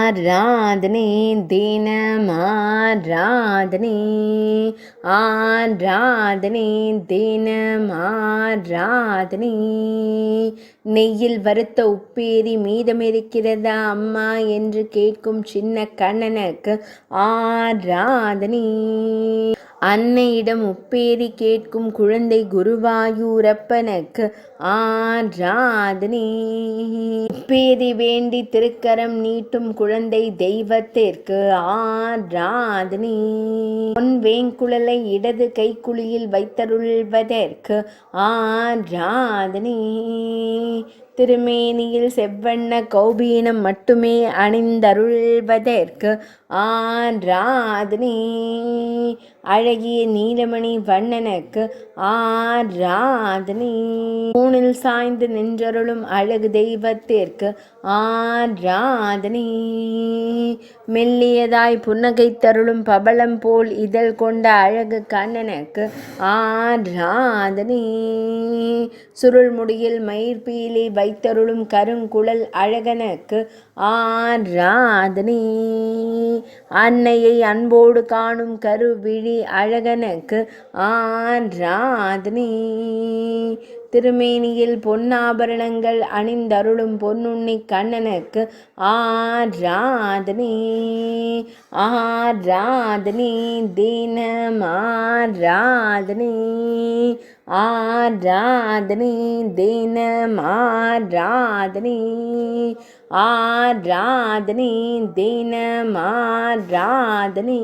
ஆராதனை தினம் ஆராதனை ஆராதனை தினம் ஆராதனை. நெய்யில் வறுத்த உப்பேரி மீதமிருக்கிறதா அம்மா என்று கேட்கும் சின்ன கண்ணனுக்கு ஆராதனை. அன்னையிடம் உப்பேரி கேட்கும் குழந்தை குருவாயூரப்பனுக்கு ஆராதனை. உப்பேரி வேண்டி திருக்கரம் நீட்டும் குழந்தை தெய்வத்திற்கு ஆராதனை. பொன் வேங்குழலை இடது கைக்குழியில் வைத்தருள்வதற்கு ஆராதனை. திருமேனியில் செவ்வண்ண கௌபீனம் மட்டுமே அணிந்தருள்வதற்கு ஆராதனை. அழகிய நீலமணி வண்ணனுக்கு ஆராதனை. தூணில் சாய்ந்து நின்றருளும் அழகு தெய்வத்திற்கு ஆராதனை. மெல்லியதாய் புன்னகை தருளும் பவளம் போல் இதழ் கொண்ட அழகு கண்ணனுக்கு ஆராதனை. சுருள் முடியில் மயிர்பீலி வைத்தருளும் கருங்குழல் அழகனுக்கு ஆராதனை. அன்னையை அன்போடு காணும் கருவிழி அழகனுக்கு ஆராதனை. திருமேனியில் பொன்னாபரணங்கள் அணிந்தருளும் பொன்னுண்ணி கண்ணனுக்கு ஆராதனை. ஆராதனை தினம் ஆராதனை ஆராதனை தினம் ஆராதனை ஆராதனை தினம் ஆராதனை.